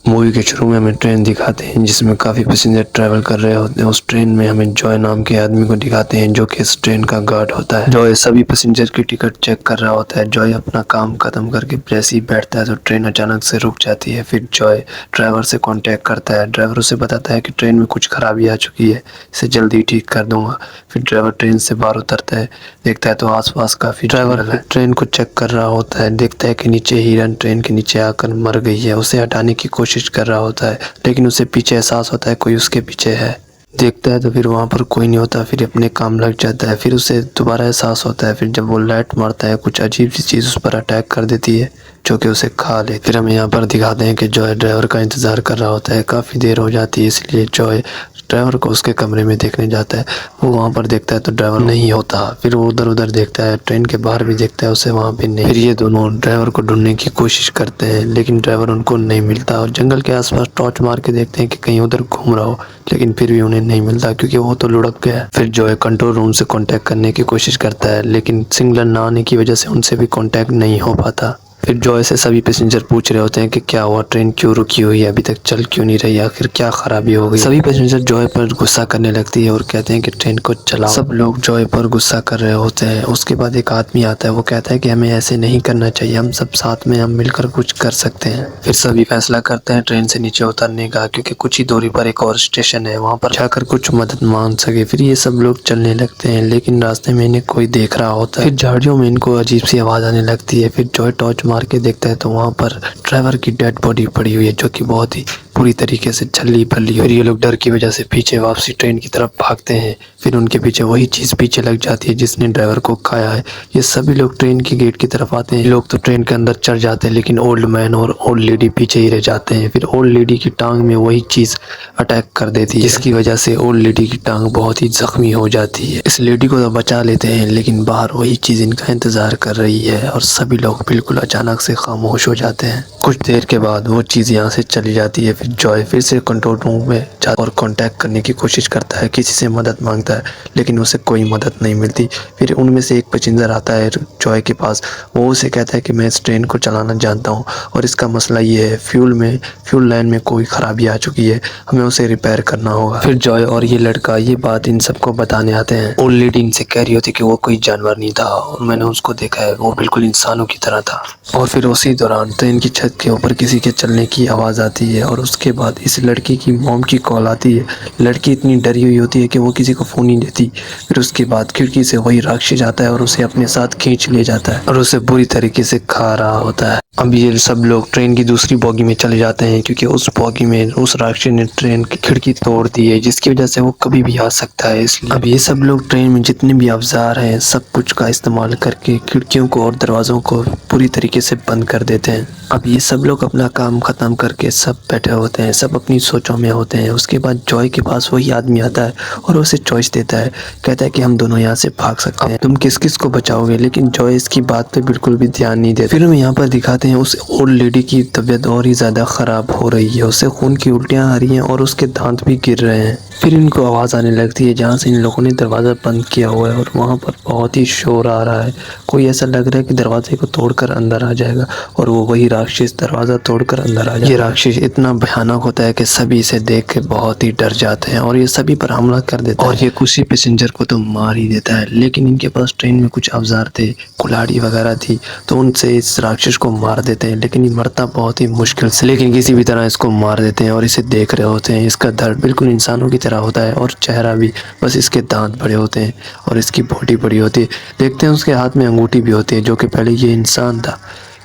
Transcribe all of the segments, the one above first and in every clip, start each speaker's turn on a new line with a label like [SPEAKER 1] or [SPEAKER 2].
[SPEAKER 1] Movie के शुरू में हमें ट्रेन दिखाते हैं जिसमें काफ़ी पैसेंजर ट्रैवल कर रहे होते हैं। उस ट्रेन में हमें जॉय नाम के आदमी को दिखाते हैं जो कि इस ट्रेन का गार्ड होता है। जॉय सभी पैसेंजर की टिकट चेक कर रहा होता है। जॉय अपना काम खत्म करके जैसे ही बैठता है तो ट्रेन अचानक से रुक जाती है। फिर जॉय ड्राइवर से कॉन्टैक्ट करता है। ड्राइवर उसे बताता है कि ट्रेन में कुछ खराबी आ चुकी है, इसे जल्दी ठीक कर दूंगा। फिर ड्राइवर ट्रेन से बाहर उतरता है, देखता है तो आसपास काफ़ी ड्राइवर ट्रेन को चेक कर रहा होता है। देखता है कि नीचे हिरन ट्रेन के नीचे आकर मर गई है। उसे हटाने की कोशिश कर रहा होता है लेकिन उसे पीछे एहसास होता है कोई उसके पीछे है। देखता है तो फिर वहाँ पर कोई नहीं होता। फिर अपने काम लग जाता है। फिर उसे दोबारा एहसास होता है। फिर जब वो लाइट मारता है कुछ अजीब सी चीज़ उस पर अटैक कर देती है जो कि उसे खा ले। फिर हमें यहाँ पर दिखाते हैं कि जॉय ड्राइवर का इंतज़ार कर रहा होता है। काफ़ी देर हो जाती है इसलिए जॉय ड्राइवर को उसके कमरे में देखने जाता है। वो वहाँ पर देखता है तो ड्राइवर नहीं होता। फिर वो उधर उधर देखता है, ट्रेन के बाहर भी देखता है, उसे वहाँ पे नहीं। फिर ये दोनों ड्राइवर को ढूंढने की कोशिश करते हैं लेकिन ड्राइवर उनको नहीं मिलता और जंगल के आसपास टॉर्च मार के देखते हैं कि कहीं उधर घूम रहा हो, लेकिन फिर भी उन्हें नहीं मिलता क्योंकि वो तो लुढ़क गया। फिर जॉय कंट्रोल रूम से कांटेक्ट करने की कोशिश करता है लेकिन सिग्नल ना आने की वजह से उनसे भी कांटेक्ट नहीं हो पाता। फिर जॉय से सभी पैसेंजर पूछ रहे होते हैं कि क्या हुआ, ट्रेन क्यों रुकी हुई है, अभी तक चल क्यों नहीं रही, आखिर क्या खराबी हो गई। सभी पैसेंजर जॉय पर गुस्सा करने लगती है और कहते हैं कि ट्रेन को चलाओ। सब लोग जॉय पर गुस्सा कर रहे होते हैं। उसके बाद एक आदमी आता है, वो कहता है कि हमें ऐसे नहीं करना चाहिए, हम सब साथ में हम मिलकर कुछ कर सकते हैं। फिर सभी फैसला करते हैं ट्रेन से नीचे उतरने का क्योंकि कुछ ही दूरी पर एक और स्टेशन है, वहाँ पर जाकर कुछ मदद मांग सके। फिर ये सब लोग चलने लगते हैं लेकिन रास्ते में इन्हें कोई देख रहा होता है। फिर झाड़ियों में इनको अजीब सी आवाज़ आने लगती है। फिर जॉय टॉर्च मार के देखता है तो वहाँ पर ड्राइवर की डेड बॉडी पड़ी हुई है जो कि बहुत ही पूरी तरीके से छल्ली भल्ली। फिर ये लोग डर की वजह से पीछे वापसी ट्रेन की तरफ भागते हैं। फिर उनके पीछे वही चीज़ पीछे लग जाती है जिसने ड्राइवर को खाया है। ये सभी लोग ट्रेन की गेट की तरफ आते हैं। लोग तो ट्रेन के अंदर चढ़ जाते हैं लेकिन ओल्ड मैन और ओल्ड लेडी पीछे ही रह जाते हैं। फिर ओल्ड लेडी की टांग में वही चीज़ अटैक कर देती है जिसकी वजह से ओल्ड लेडी की टांग बहुत ही जख्मी हो जाती है। इस लेडी को तो बचा लेते हैं लेकिन बाहर वही चीज़ इनका इंतज़ार कर रही है और सभी लोग बिल्कुल अचानक से खामोश हो जाते हैं। कुछ देर के बाद वो चीज़ यहाँ से चली जाती है। फिर जॉय फिर से कंट्रोल रूम में जाता और कांटेक्ट करने की कोशिश करता है, किसी से मदद मांगता है लेकिन उसे कोई मदद नहीं मिलती। फिर उनमें से एक पैसेंजर आता है जॉय के पास। वो उसे कहता है कि मैं इस ट्रेन को चलाना जानता हूँ और इसका मसला ये है, फ्यूल लाइन में कोई ख़राबी आ चुकी है, हमें उसे रिपेयर करना होगा। फिर जॉय और ये लड़का ये बात इन सबको बताने आते हैं। ओल्ड लेडी इनसे कह रही होती कि वो कोई जानवर नहीं था और मैंने उसको देखा है, वो बिल्कुल इंसानों की तरह था। और फिर उसी दौरान ट्रेन की छत के ऊपर किसी के चलने की आवाज़ आती है और उसके बाद इस लड़की की मॉम की कॉल आती है। लड़की इतनी डरी हुई होती है कि वो किसी को फ़ोन नहीं देती। फिर उसके बाद खिड़की से वही राक्षस आता है और उसे अपने साथ खींच ले जाता है और उसे बुरी तरीके से खा रहा होता है। अब ये सब लोग ट्रेन की दूसरी बोगी में चले जाते हैं क्योंकि उस बोगी में उस राक्षस ने ट्रेन की खिड़की तोड़ दी है जिसकी वजह से वो कभी भी आ सकता है। इसलिए अब ये सब लोग ट्रेन में जितने भी औजार हैं सब कुछ का इस्तेमाल करके खिड़कियों को और दरवाज़ों को पूरी तरीके से बंद कर देते हैं। अब ये सब लोग अपना काम ख़त्म करके सब बैठे होते हैं, सब अपनी सोचों में होते हैं। उसके बाद जॉय के पास वही आदमी आता है और उसे चॉइस देता है, कहता है कि हम दोनों यहाँ से भाग सकते हैं, तुम किस किस को बचाओगे। लेकिन जॉय इसकी बात पे बिल्कुल भी ध्यान नहीं देता। फिर हम यहाँ पर दिखाते हैं उस ओल्ड लेडी की तबीयत और ही ज़्यादा ख़राब हो रही है, उसे खून की उल्टियाँ आ रही हैं और उसके दांत भी गिर रहे हैं। फिर इनको आवाज़ आने लगती है जहाँ से इन लोगों ने दरवाज़ा बंद किया हुआ है और वहाँ पर बहुत ही शोर आ रहा है। कोई ऐसा लग रहा है कि दरवाजे को तोड़कर अंदर आ जाएगा और वो वही राक्षस दरवाज़ा तोड़कर अंदर आ जाएगा। ये राक्षस इतना भयानक होता है कि सभी इसे देख के बहुत ही डर जाते हैं और ये सभी पर हमला कर देता है और ये कुछ ही पैसेंजर को तो मार ही देता है। लेकिन इनके पास ट्रेन में कुछ औजार थे, कुल्हाड़ी वगैरह थी, तो उनसे इस राक्षस को मार देते हैं लेकिन ये मरता बहुत ही मुश्किल से, लेकिन किसी भी तरह इसको मार देते हैं और इसे देख रहे होते हैं। इसका धड़ बिल्कुल इंसानों की तरह होता है और चेहरा भी, बस इसके दांत बड़े होते हैं और इसकी बॉडी बड़ी होती है। देखते हैं उसके हाथ में अंगूठी भी होती है जो कि पहले ये इंसान था,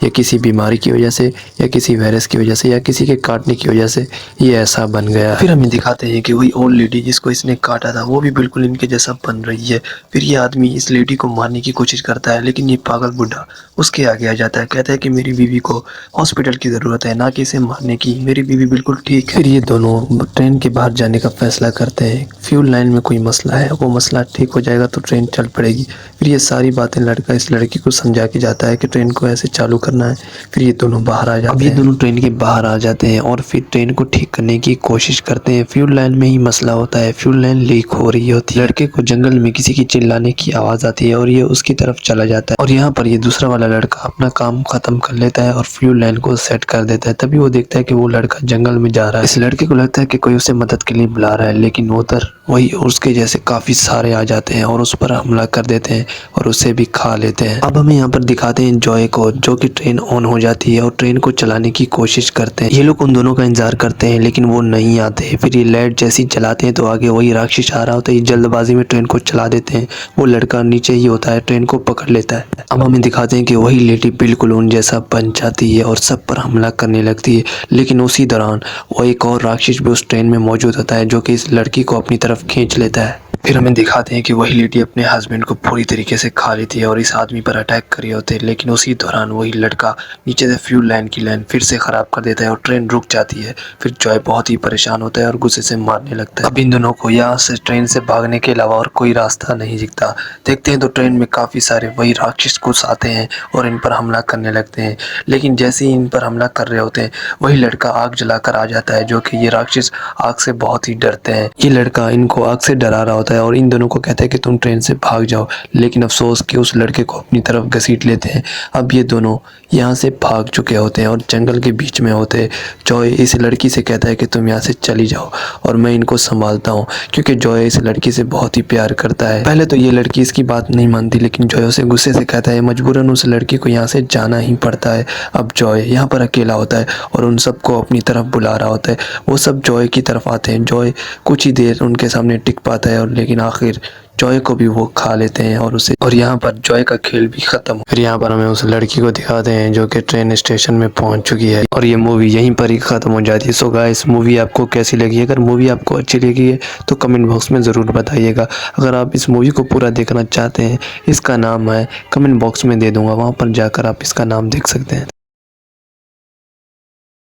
[SPEAKER 1] या किसी बीमारी की वजह से या किसी वायरस की वजह से या किसी के काटने की वजह से ये ऐसा बन गया। फिर हमें दिखाते हैं कि वही ओल्ड लेडी जिसको इसने काटा था वो भी बिल्कुल इनके जैसा बन रही है। फिर ये आदमी इस लेडी को मारने की कोशिश करता है लेकिन ये पागल बुढ़ा उसके आगे आ जाता है, कहता है कि मेरी बीवी को हॉस्पिटल की ज़रूरत है, ना कि इसे मारने की, मेरी बीवी बिल्कुल ठीक है। फिर ये दोनों ट्रेन के बाहर जाने का फैसला करते हैं। फ्यूल लाइन में कोई मसला है, वो मसला ठीक हो जाएगा तो ट्रेन चल पड़ेगी। फिर ये सारी बातें लड़का इस लड़की को समझा के जाता है कि ट्रेन को ऐसे चालू करना है। फिर ये दोनों बाहर आ जाते हैं। ये दोनों ट्रेन के बाहर आ जाते हैं और फिर ट्रेन को ठीक करने की कोशिश करते हैं। फ्यूल लाइन में ही मसला होता है, फ्यूल लाइन लीक हो रही होती है। लड़के को जंगल में किसी की चिल्लाने की आवाज़ आती है और ये उसकी तरफ चला जाता है और यहाँ पर ये दूसरा वाला लड़का अपना काम खत्म कर लेता है और फ्यूल लाइन को सेट कर देता है। तभी वो देखता है कि वो लड़का जंगल में जा रहा है। इस लड़के को लगता है कि कोई उसे मदद के लिए बुला रहा है, लेकिन उधर वही उसके जैसे काफ़ी सारे आ जाते हैं और उस पर हमला कर देते हैं और उसे भी खा लेते हैं। अब हमें यहाँ पर दिखाते हैं जॉय को, जो कि ट्रेन ऑन हो जाती है और ट्रेन को चलाने की कोशिश करते हैं। ये लोग उन दोनों का इंतजार करते हैं लेकिन वो नहीं आते। फिर ये लाइट जैसी जलाते हैं तो आगे वही राक्षस आ रहा होता है। ये जल्दबाजी में ट्रेन को चला देते हैं। वो लड़का नीचे ही होता है, ट्रेन को पकड़ लेता है। अब हमें दिखाते हैं कि वही लेडी बिल्कुल उन जैसा बन जाती है और सब पर हमला करने लगती है, लेकिन उसी दौरान वो एक और राक्षस भी उस ट्रेन में मौजूद होता है जो कि इस लड़की को अपनी तरफ खींच लेता है। फिर हमें दिखाते हैं कि वही लेडी अपने हस्बैंड को पूरी तरीके से खा लेती है और इस आदमी पर अटैक कर रहे होते हैं, लेकिन उसी दौरान वही लड़का नीचे से फ्यूल लाइन की लाइन फिर से ख़राब कर देता है और ट्रेन रुक जाती है। फिर जॉय बहुत ही परेशान होता है और गुस्से से मारने लगता है। अब इन दोनों को यहाँ से ट्रेन से भागने के अलावा और कोई रास्ता नहीं दिखता। देखते हैं तो ट्रेन में काफ़ी सारे वही राक्षस घुस आते हैं और इन पर हमला करने लगते हैं, लेकिन जैसे ही इन पर हमला कर रहे होते हैं वही लड़का आग जलाकर आ जाता है, जो कि ये राक्षस आग से बहुत ही डरते हैं। ये लड़का इनको आग से डरा रहा होता है और इन दोनों को कहता है कि तुम ट्रेन से भाग जाओ, लेकिन अफसोस कि उस लड़के को अपनी तरफ घसीट लेते हैं। अब ये दोनों यहाँ से भाग चुके होते हैं और जंगल के बीच में होते हैं। जॉय इस लड़की से कहता है कि तुम यहाँ से चली जाओ और मैं इनको संभालता हूँ, क्योंकि जॉय इस लड़की से बहुत ही प्यार करता है। पहले तो ये लड़की इसकी बात नहीं मानती, लेकिन जॉय उसे गुस्से से कहता है, मजबूरन उस लड़की को यहाँ से जाना ही पड़ता है। अब जॉय यहाँ पर अकेला होता है और उन सबको अपनी तरफ बुला रहा होता है। वो सब जॉय की तरफ आते हैं। जॉय कुछ ही देर उनके सामने टिक पाता है और लेकिन आखिर जॉय को भी वो खा लेते हैं और यहाँ पर जॉय का खेल भी खत्म। फिर यहाँ पर हमें उस लड़की को दिखाते हैं जो कि ट्रेन स्टेशन में पहुँच चुकी है और ये मूवी यहीं पर ही खत्म हो जाती है। सो गाइस, मूवी आपको कैसी लगी? अगर मूवी आपको अच्छी लगी है तो कमेंट बॉक्स में ज़रूर बताइएगा। अगर आप इस मूवी को पूरा देखना चाहते हैं, इसका नाम है कमेंट बॉक्स में दे दूँगा, वहाँ पर जाकर आप इसका नाम देख सकते हैं।